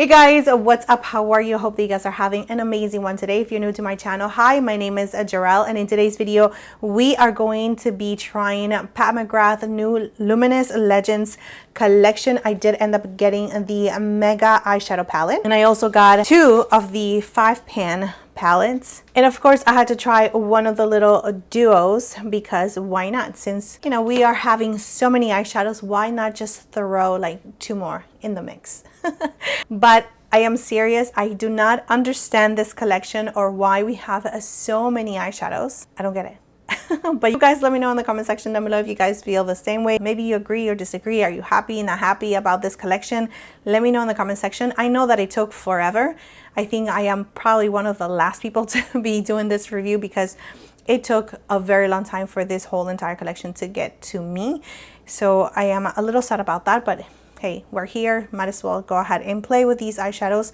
Hey guys, what's up? How are you? Hope that you guys are having an amazing one today. If you're new to my channel, hi, my name is Jarrell, and in today's video we are going to be trying Pat McGrath new Luminous Legends collection. I did end up getting the Mega eyeshadow palette, and I also got two of the 5-pan palettes, and of course I had to try one of the little duos because why not? Since you know we are having so many eyeshadows, why not just throw like two more in the mix? But I am serious, I do not understand this collection or why we have so many eyeshadows. I don't get it. But you guys let me know in the comment section down below if you guys feel the same way. Maybe you agree or disagree. Are you happy, not happy about this collection? Let me know in the comment section. I know that it took forever. I think I am probably one of the last people to be doing this review because it took a very long time for this whole entire collection to get to me. So I am a little sad about that, but hey, we're here, might as well go ahead and play with these eyeshadows.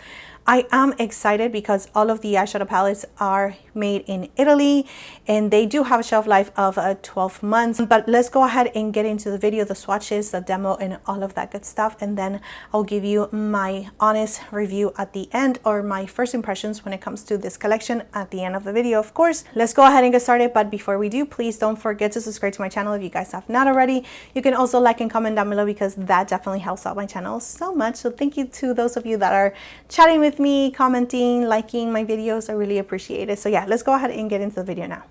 I am excited because all of the eyeshadow palettes are made in Italy and they do have a shelf life of 12 months. But let's go ahead and get into the video, the swatches, the demo, and all of that good stuff. And then I'll give you my honest review at the end, or my first impressions when it comes to this collection at the end of the video, of course. Let's go ahead and get started. But before we do, please don't forget to subscribe to my channel if you guys have not already. You can also like and comment down below because that definitely helps out my channel so much. So thank you to those of you that are chatting with me, commenting, liking my videos. I really appreciate it. So yeah, let's go ahead and get into the video now.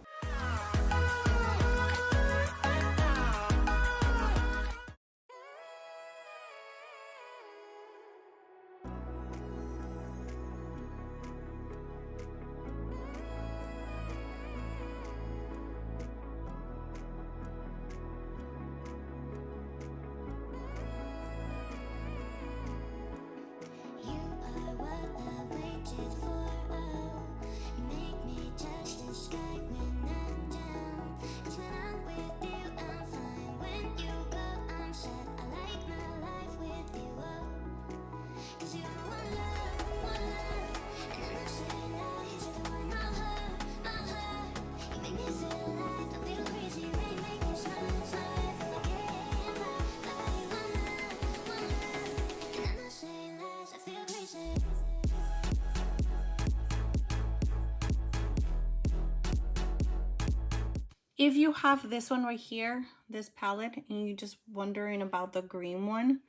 If you have this one right here, this palette, and you're just wondering about the green one,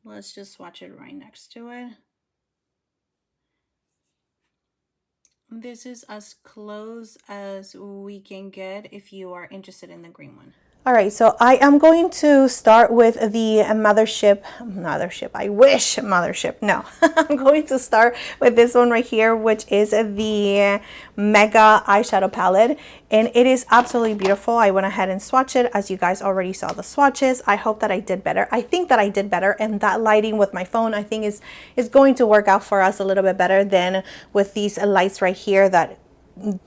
let's just swatch it right next to it. This is as close as we can get if you are interested in the green one. All right, so I am going to start with the mothership. I wish mothership. No, I'm going to start with this one right here, which is the Mega eyeshadow palette, and it is absolutely beautiful. I went ahead and swatched it. As you guys already saw the swatches, I hope that I did better. I think that I did better, and that lighting with my phone, I think is going to work out for us a little bit better than with these lights right here that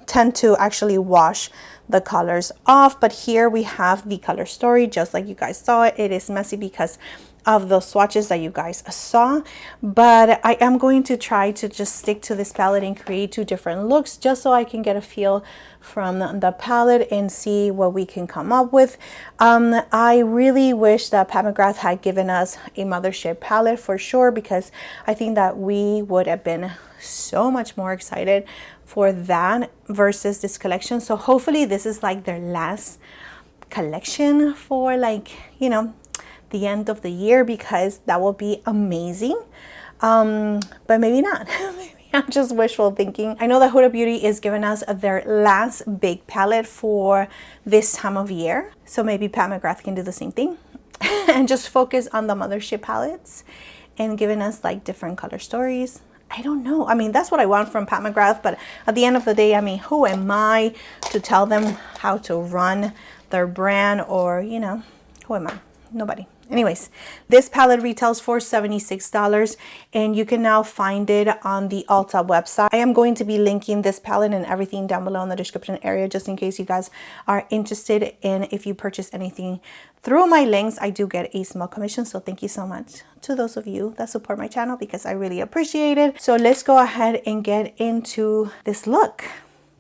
tend to actually wash the colors off. But here we have the color story just like you guys saw it. It is messy because of those swatches that you guys saw, but I am going to try to just stick to this palette and create two different looks just so I can get a feel from the palette and see what we can come up with. I really wish that Pat McGrath had given us a mothership palette for sure, because I think that we would have been so much more excited for that versus this collection. So hopefully this is like their last collection for, like, you know, the end of the year, because that will be amazing. But maybe not. Maybe I'm just wishful thinking. I know that Huda Beauty is giving us their last big palette for this time of year, so maybe Pat McGrath can do the same thing and just focus on the mothership palettes and giving us like different color stories. I don't know. I mean, that's what I want from Pat McGrath, but at the end of the day, I mean, who am I to tell them how to run their brand, or, you know, who am I? Nobody. Anyways, this palette retails for $76, and you can now find it on the Ulta website. I am going to be linking this palette and everything down below in the description area, just in case you guys are interested in, if you purchase anything through my links, I do get a small commission. So thank you so much to those of you that support my channel, because I really appreciate it. So let's go ahead and get into this look.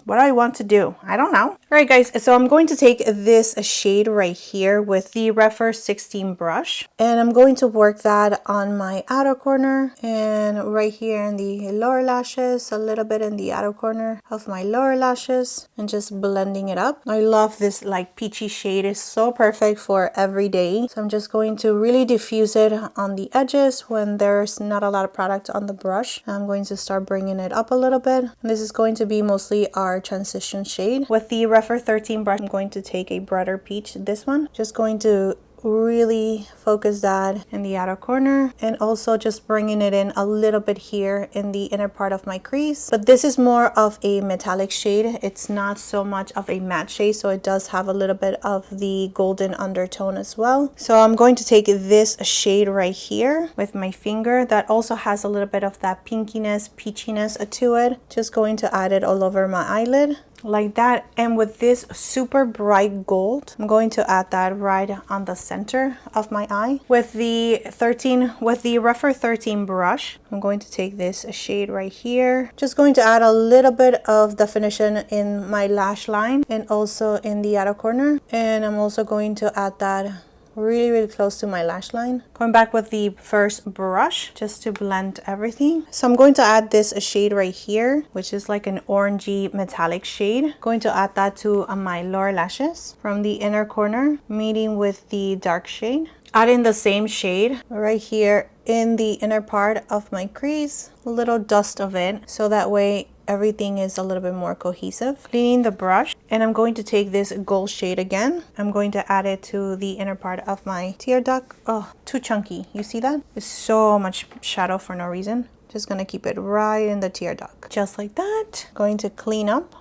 What do I want to do? I don't know. All right, guys, so I'm going to take this shade right here with the Refer 16 brush, and I'm going to work that on my outer corner and right here in the lower lashes, a little bit in the outer corner of my lower lashes, and just blending it up. I love this like peachy shade. It's so perfect for every day. So I'm just going to really diffuse it on the edges when there's not a lot of product on the brush. I'm going to start bringing it up a little bit. And this is going to be mostly our transition shade. With the Refer 13 brush, I'm going to take a brighter peach, this one. Just going to really focus that in the outer corner, and also just bringing it in a little bit here in the inner part of my crease. But this is more of a metallic shade. It's not so much of a matte shade, so it does have a little bit of the golden undertone as well. So I'm going to take this shade right here with my finger that also has a little bit of that pinkiness, peachiness to it. Just going to add it all over my eyelid like that. And with this super bright gold, I'm going to add that right on the center of my eye. With the Refer 13 brush, I'm going to take this shade right here. Just going to add a little bit of definition in my lash line and also in the outer corner. And I'm also going to add that really close to my lash line. Going back with the first brush just to blend everything. So I'm going to add this shade right here, which is like an orangey metallic shade. Going to add that to my lower lashes from the inner corner, meeting with the dark shade. Adding the same shade right here in the inner part of my crease, a little dust of it, so that way everything is a little bit more cohesive. Cleaning the brush, and I'm going to take this gold shade again. I'm going to add it to the inner part of my tear duct. Oh, too chunky. You see that? It's so much shadow for no reason. Just gonna keep it right in the tear duct. Just like that. Going to clean up.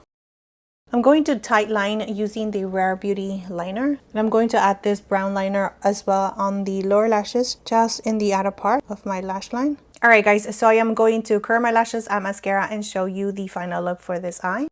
I'm going to tight line using the Rare Beauty liner. And I'm going to add this brown liner as well on the lower lashes, just in the outer part of my lash line. Alright guys, so I am going to curl my lashes, add mascara, and show you the final look for this eye.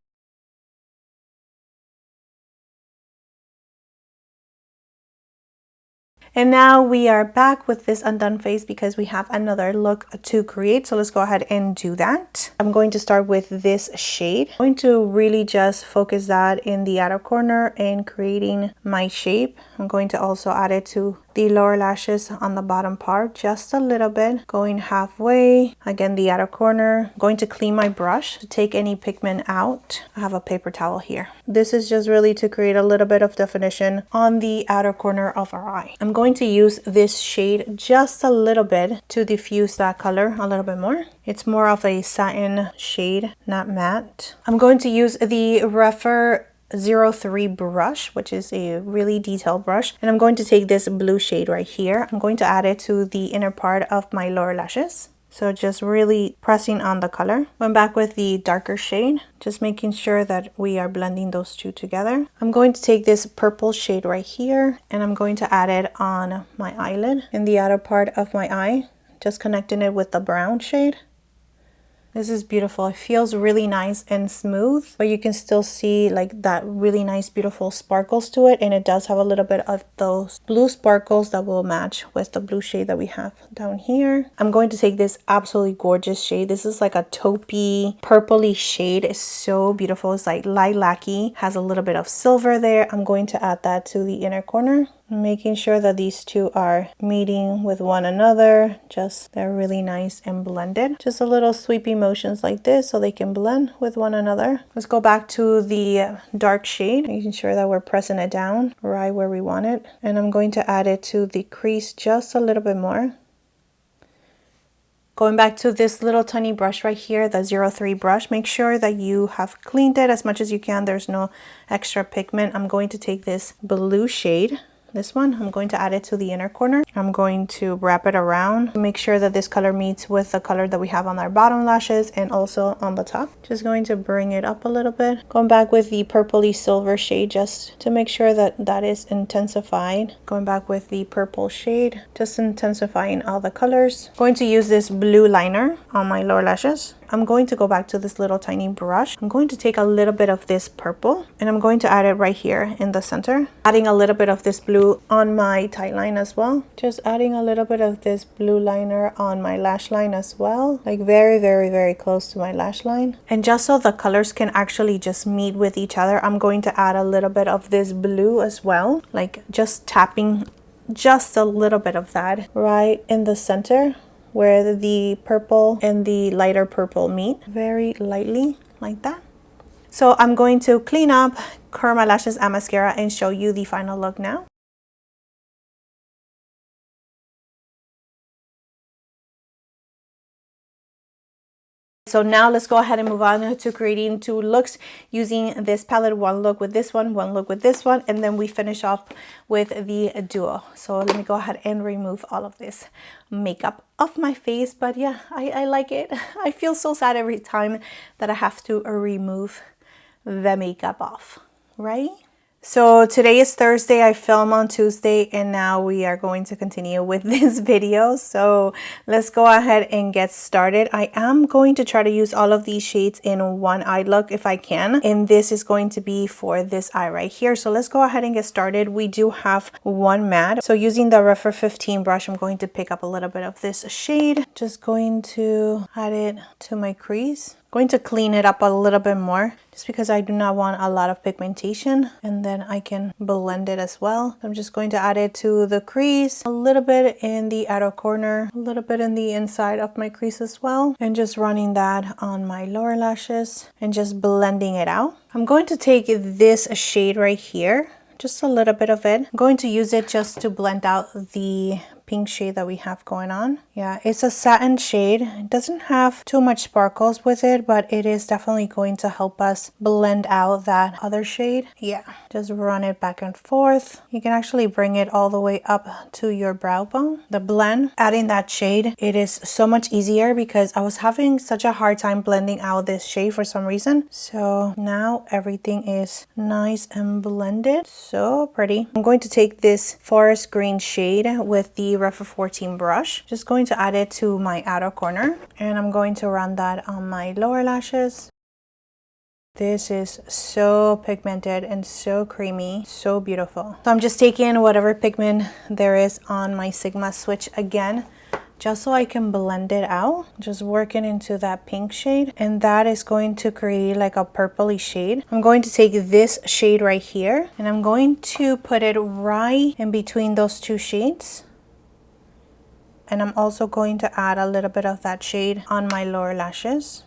And now we are back with this undone face because we have another look to create. So let's go ahead and do that. I'm going to start with this shade. I'm going to really just focus that in the outer corner and creating my shape. I'm going to also add it to the lower lashes on the bottom part just a little bit, going halfway. Again, the outer corner. I'm going to clean my brush to take any pigment out. I have a paper towel here. This is just really to create a little bit of definition on the outer corner of our eye. I'm going to use this shade just a little bit to diffuse that color a little bit more. It's more of a satin shade, not matte. I'm going to use the Refer 03 brush, which is a really detailed brush, and I'm going to take this blue shade right here. I'm going to add it to the inner part of my lower lashes. So just really pressing on the color. Went back with the darker shade, just making sure that we are blending those two together. I'm going to take this purple shade right here, and I'm going to add it on my eyelid in the outer part of my eye, just connecting it with the brown shade. This is beautiful. It feels really nice and smooth, but you can still see like that really nice, beautiful sparkles to it. And it does have a little bit of those blue sparkles that will match with the blue shade that we have down here. I'm going to take this absolutely gorgeous shade. This is like a taupey, purpley shade. It's so beautiful. It's like lilac-y, has a little bit of silver there. I'm going to add that to the inner corner, making sure that these two are meeting with one another. Just they're really nice and blended. Just a little sweepy motions like this so they can blend with one another. Let's go back to the dark shade, making sure that we're pressing it down right where we want it. And I'm going to add it to the crease just a little bit more. Going back to this little tiny brush right here, the 03 brush, make sure that you have cleaned it as much as you can. There's no extra pigment. I'm going to take this blue shade, this one. I'm going to add it to the inner corner. I'm going to wrap it around. Make sure that this color meets with the color that we have on our bottom lashes and also on the top. Just going to bring it up a little bit. Going back with the purpley silver shade just to make sure that that is intensified. Going back with the purple shade, just intensifying all the colors. Going to use this blue liner on my lower lashes. I'm going to go back to this little tiny brush. I'm going to take a little bit of this purple and I'm going to add it right here in the center. Adding a little bit of this blue on my tight line as well. Just adding a little bit of this blue liner on my lash line as well. Like very, very, very close to my lash line. And just so the colors can actually just meet with each other, I'm going to add a little bit of this blue as well. Like just tapping just a little bit of that right in the center where the purple and the lighter purple meet, very lightly like that. So I'm going to clean up, curl my lashes and mascara and show you the final look now. So now let's go ahead and move on to creating 2 looks using this palette. 1 look with this one look with this one, and then we finish off with the duo. So let me go ahead and remove all of this makeup off my face. But yeah, I like it. I feel so sad every time that I have to remove the makeup off, right? So today is Thursday, I film on Tuesday, and now we are going to continue with this video. So let's go ahead and get started. I am going to try to use all of these shades in one eye look if I can, and this is going to be for this eye right here. So let's go ahead and get started. We do have one matte. So using the Refer 15 brush, I'm going to pick up a little bit of this shade. Just going to add it to my crease. Going to clean it up a little bit more just because I do not want a lot of pigmentation, and then I can blend it as well. I'm just going to add it to the crease, a little bit in the outer corner, a little bit in the inside of my crease as well, and just running that on my lower lashes and just blending it out. I'm going to take this shade right here, just a little bit of it. I'm going to use it just to blend out the pink shade that we have going on. Yeah, it's a satin shade. It doesn't have too much sparkles with it, but it is definitely going to help us blend out that other shade. Yeah, just run it back and forth. You can actually bring it all the way up to your brow bone. The blend, adding that shade, it is so much easier because I was having such a hard time blending out this shade for some reason. So now everything is nice and blended. So pretty. I'm going to take this forest green shade with the Refer 14 brush. Just going to add it to my outer corner, and I'm going to run that on my lower lashes. This is so pigmented and so creamy, so beautiful. So I'm just taking whatever pigment there is on my Sigma switch again, just so I can blend it out, just working into that pink shade, and that is going to create like a purpley shade. I'm going to take this shade right here, and I'm going to put it right in between those 2 shades. And I'm also going to add a little bit of that shade on my lower lashes.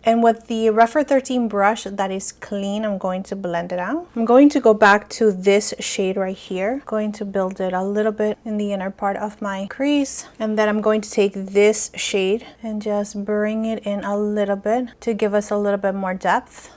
And with the Refer 13 brush that is clean, I'm going to blend it out. I'm going to go back to this shade right here. Going to build it a little bit in the inner part of my crease. And then I'm going to take this shade and just bring it in a little bit to give us a little bit more depth.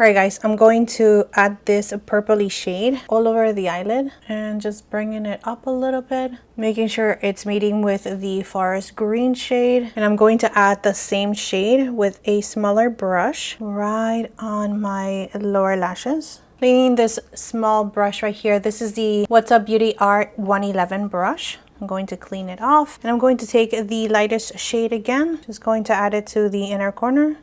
Alright guys, I'm going to add this purpley shade all over the eyelid and just bringing it up a little bit, making sure it's meeting with the forest green shade. And I'm going to add the same shade with a smaller brush right on my lower lashes. Cleaning this small brush right here. This is the What's Up Beauty Art 111 brush. I'm going to clean it off, and I'm going to take the lightest shade again. Just going to add it to the inner corner.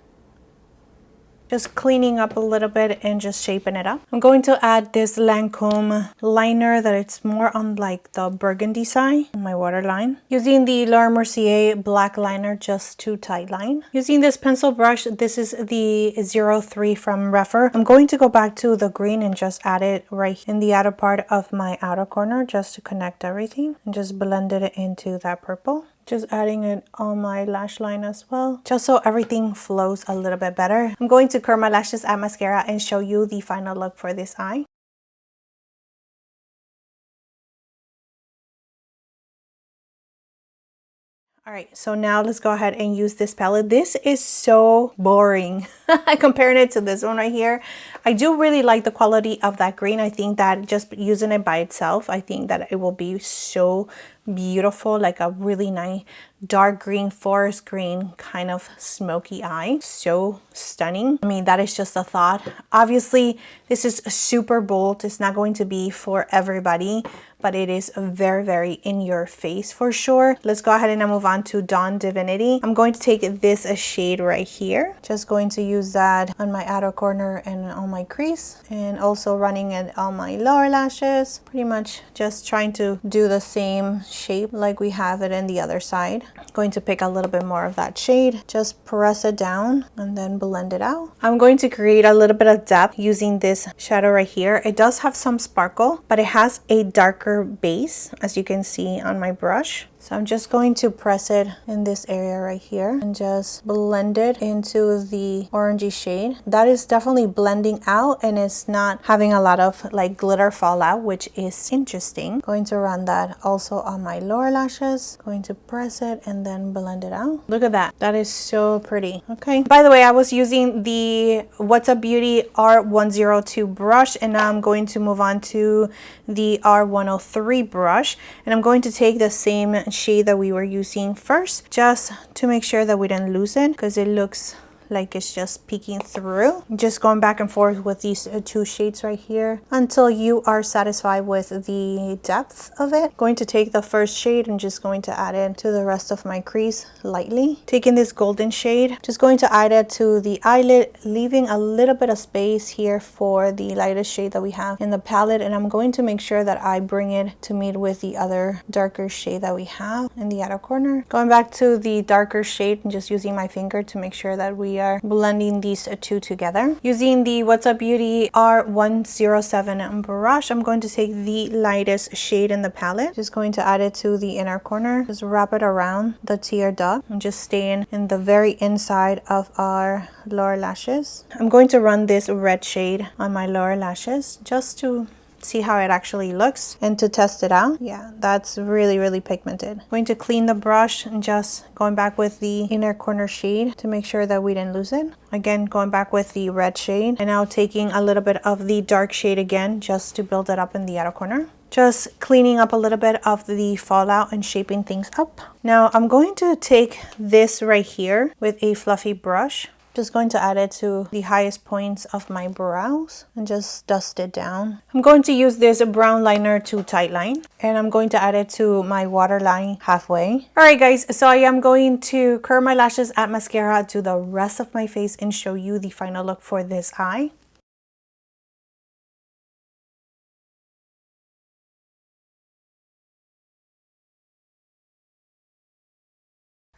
Just cleaning up a little bit and just shaping it up. I'm going to add this Lancome liner that it's more on like the burgundy side on my waterline. Using the Laura Mercier black liner just to tight line. Using this pencil brush, this is the 03 from Refer. I'm going to go back to the green and just add it right in the outer part of my outer corner just to connect everything. And just blend it into that purple. Just adding it on my lash line as well, just so everything flows a little bit better. I'm going to curl my lashes and mascara and show you the final look for this eye. All right, so now let's go ahead and use this palette. This is so boring. Comparing it to this one right here. I do really like the quality of that green. I think that just using it by itself, I think that it will be so beautiful, like a really nice dark green, forest green kind of smoky eye. So stunning. I mean, that is just a thought. Obviously, this is super bold. It's not going to be for everybody, but it is very, very in your face for sure. Let's go ahead and move on to Dawn Divinity. I'm going to take this shade right here. Just going to use that on my outer corner and on my crease, and also running it on my lower lashes. Pretty much just trying to do the same shape like we have it in the other side. Going to pick a little bit more of that shade, just press it down and then blend it out. I'm going to create a little bit of depth using this shadow right here. It does have some sparkle, but it has a darker base, as you can see on my brush. So I'm just going to press it in this area right here and just blend it into the orangey shade. That is definitely blending out and it's not having a lot of like glitter fallout, which is interesting. Going to run that also on my lower lashes. Going to press it and then blend it out. Look at that. That is so pretty. Okay. By the way, I was using the What's Up Beauty R102 brush, and now I'm going to move on to the R103 brush, and I'm going to take the same shade that we were using first, just to make sure that we didn't lose it, because it looks like it's just peeking through. Just going back and forth with these two shades right here until you are satisfied with the depth of it. Going to take the first shade and just going to add it to the rest of my crease lightly. Taking this golden shade, just going to add it to the eyelid, leaving a little bit of space here for the lightest shade that we have in the palette, and I'm going to make sure that I bring it to meet with the other darker shade that we have in the outer corner. Going back to the darker shade and just using my finger to make sure that we are blending these two together. Using the What's Up Beauty R107 brush, I'm going to take the lightest shade in the palette. Just going to add it to the inner corner. Just wrap it around the tear duct and just staying in the very inside of our lower lashes. I'm going to run this red shade on my lower lashes just to see how it actually looks and to test it out. Yeah, that's really, really pigmented. Going to clean the brush and just going back with the inner corner shade to make sure that we didn't lose it. Again, going back with the red shade, and now taking a little bit of the dark shade again just to build it up in the outer corner. Just cleaning up a little bit of the fallout and shaping things up. Now I'm going to take this right here with a fluffy brush. Just going to add it to the highest points of my brows and just dust it down. I'm going to use this brown liner to tightline, and I'm going to add it to my waterline halfway. Alright guys, so I am going to curl my lashes at mascara, do the rest of my face, and show you the final look for this eye.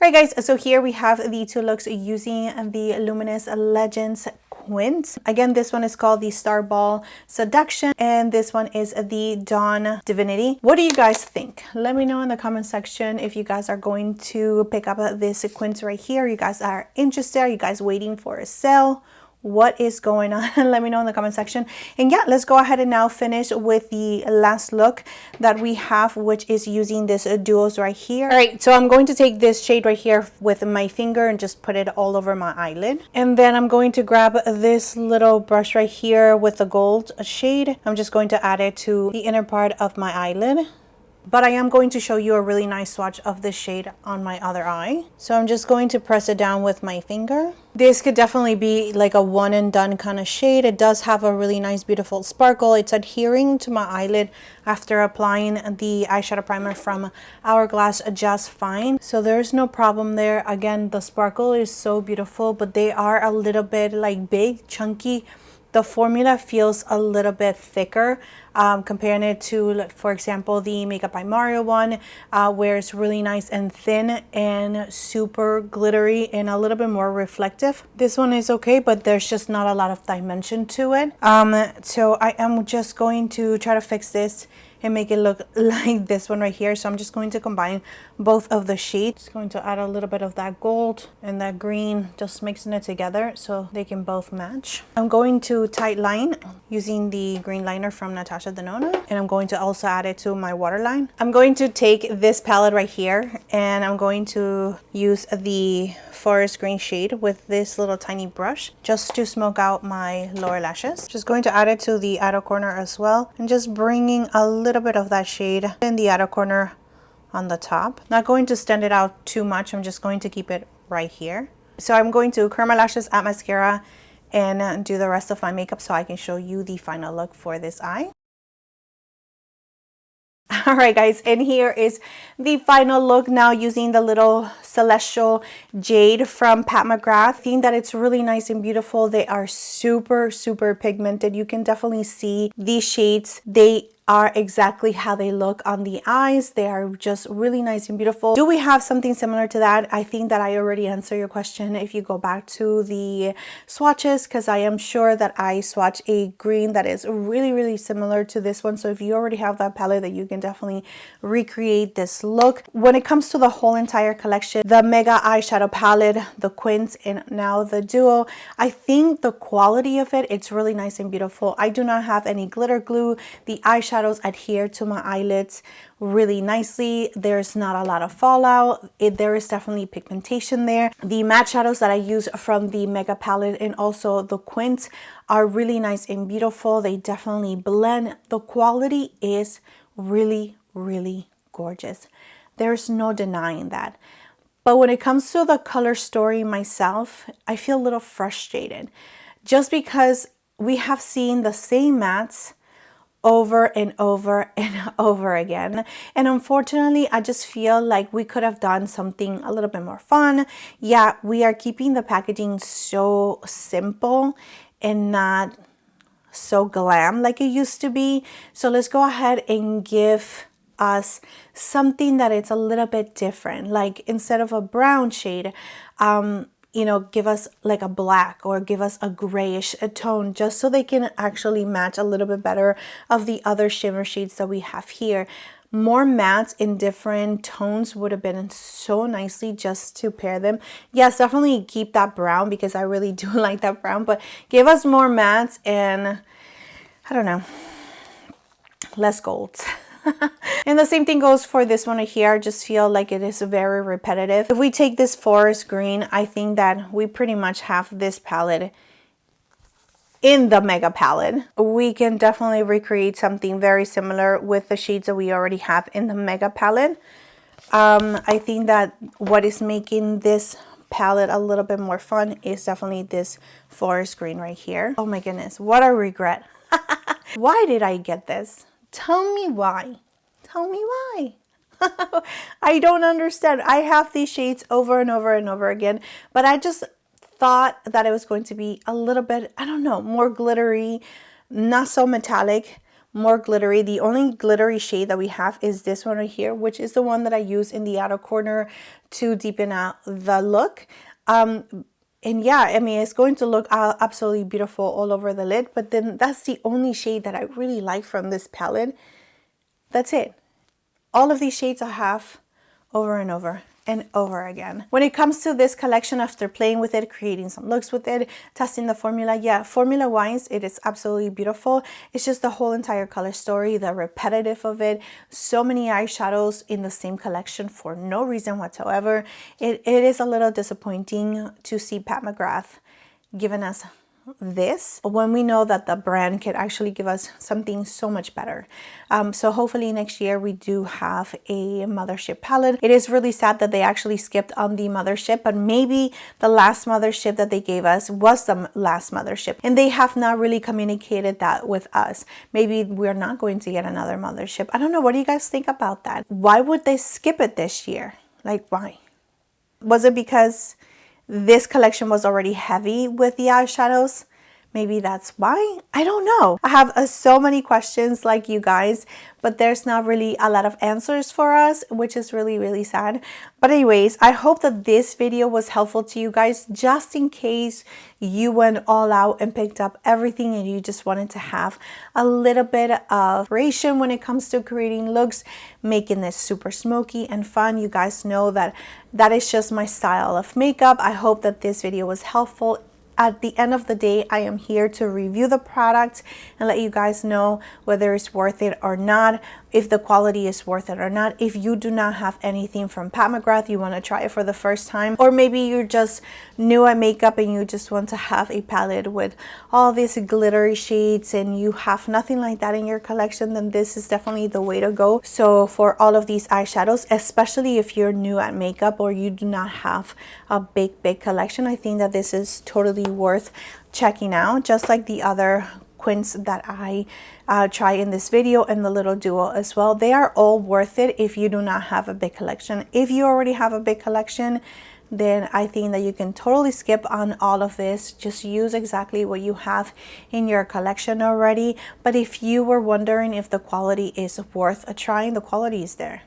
Alright guys, so here we have the two looks using the Luminous Legends Quint. Again, this one is called the Starfal Seduction, and this one is the Dawn Divinity. What do you guys think? Let me know in the comment section if you guys are going to pick up this Quint right here. You guys are interested? Are you guys waiting for a sale? What is going on? Let me know in the comment section. And yeah, let's go ahead and now finish with the last look that we have, which is using this duos right here. All right, so I'm going to take this shade right here with my finger and just put it all over my eyelid. And then I'm going to grab this little brush right here with the gold shade. I'm just going to add it to the inner part of my eyelid. But I am going to show you a really nice swatch of this shade on my other eye. So I'm just going to press it down with my finger. This could definitely be like a one and done kind of shade. It does have a really nice, beautiful sparkle. It's adhering to my eyelid after applying the eyeshadow primer from Hourglass just fine. So there's no problem there. Again, the sparkle is so beautiful, but they are a little bit like big, chunky. The formula feels a little bit thicker comparing it to, for example, the Makeup by Mario one, where it's really nice and thin and super glittery and a little bit more reflective. This one is okay, but there's just not a lot of dimension to it. So I am just going to try to fix this and make it look like this one right here. So I'm just going to combine both of the shades. Just going to add a little bit of that gold and that green, just mixing it together so they can both match. I'm going to tight line using the green liner from Natasha Denona, and I'm going to also add it to my waterline. I'm going to take this palette right here and I'm going to use the forest green shade with this little tiny brush just to smoke out my lower lashes. Just going to add it to the outer corner as well, and just bringing a little bit of that shade in the outer corner on the top. Not going to stand it out too much. I'm just going to keep it right here. So I'm going to curl my lashes at mascara and do the rest of my makeup so I can show you the final look for this eye. All right, guys, and here is the final look now using the little Celestial Jade from Pat McGrath. I think that it's really nice and beautiful. They are super, super pigmented. You can definitely see these shades. They are exactly how they look on the eyes. They are just really nice and beautiful. Do we have something similar to that? I think that I already answered your question if you go back to the swatches, because I am sure that I swatch a green that is really, really similar to this one. So if you already have that palette, that you can definitely recreate this look. When it comes to the whole entire collection, the Mega Eyeshadow Palette, the Quint, and now the Duo, I think the quality of it, it's really nice and beautiful. I do not have any glitter glue. The eyeshadows adhere to my eyelids really nicely. There's not a lot of fallout. There is definitely pigmentation there. The matte shadows that I use from the Mega palette and also the Quint are really nice and beautiful. They definitely blend. The quality is really, really gorgeous. There's no denying that. But when it comes to the color story myself, I feel a little frustrated just because we have seen the same mattes over and over and over again, and unfortunately I just feel like we could have done something a little bit more fun. Yeah, we are keeping the packaging so simple and not so glam like it used to be. So let's go ahead and give us something that it's a little bit different. Like instead of a brown shade, you know, give us like a black or give us a grayish tone, just so they can actually match a little bit better of the other shimmer shades that we have here. More mattes in different tones would have been so nicely just to pair them. Yes, definitely keep that brown because I really do like that brown, but give us more mattes and I don't know, less golds. And the same thing goes for this one right here. I just feel like it is very repetitive. If we take this forest green, I think that we pretty much have this palette in the Mega palette. We can definitely recreate something very similar with the shades that we already have in the Mega palette. I think that what is making this palette a little bit more fun is definitely this forest green right here. Oh my goodness, what a regret. Why did I get this? Tell me why. Tell me why. I don't understand. I have these shades over and over and over again, but I just thought that it was going to be a little bit, I don't know, more glittery, not so metallic, more glittery. The only glittery shade that we have is this one right here, which is the one that I use in the outer corner to deepen out the look. And yeah, I mean, it's going to look absolutely beautiful all over the lid, but then that's the only shade that I really like from this palette. That's it. All of these shades I have over and over and over again. When it comes to this collection, after playing with it, creating some looks with it, testing the formula, yeah, formula-wise, it is absolutely beautiful. It's just the whole entire color story, the repetitive of it, so many eyeshadows in the same collection for no reason whatsoever. It is a little disappointing to see Pat McGrath giving us this when we know that the brand could actually give us something so much better. So hopefully next year we do have a Mothership palette. It is really sad that they actually skipped on the Mothership, but maybe the last Mothership that they gave us was the last Mothership and they have not really communicated that with us. Maybe we're not going to get another Mothership. I don't know. What do you guys think about that? Why would they skip it this year? Like, why? Was it because this collection was already heavy with the eyeshadows? Maybe that's why. I don't know. I have so many questions like you guys, but there's not really a lot of answers for us, which is really, really sad. But anyways, I hope that this video was helpful to you guys, just in case you went all out and picked up everything and you just wanted to have a little bit of inspiration when it comes to creating looks, making this super smoky and fun. You guys know that that is just my style of makeup. I hope that this video was helpful. At the end of the day, I am here to review the product and let you guys know whether it's worth it or not, if the quality is worth it or not. If you do not have anything from Pat McGrath, you want to try it for the first time, or maybe you're just new at makeup and you just want to have a palette with all these glittery shades and you have nothing like that in your collection, then this is definitely the way to go. So for all of these eyeshadows, especially if you're new at makeup or you do not have a big collection, I think that this is totally worth checking out. Just like the other Quints that I try in this video, and the little duo as well. They are all worth it if you do not have a big collection. If you already have a big collection, then I think that you can totally skip on all of this. Just use exactly what you have in your collection already. But if you were wondering if the quality is worth a try, the quality is there.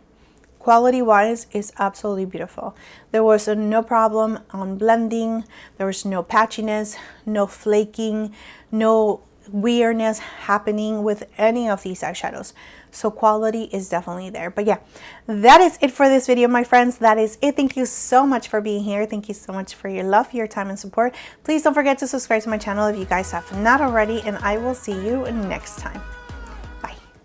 Quality wise is absolutely beautiful. There was no problem on blending. There was no patchiness, no flaking, no weirdness happening with any of these eyeshadows. So quality is definitely there. But yeah, that is it for this video, my friends. That is it. Thank you so much for being here. Thank you so much for your love, your time, and support. Please don't forget to subscribe to my channel if you guys have not already, and I will see you next time.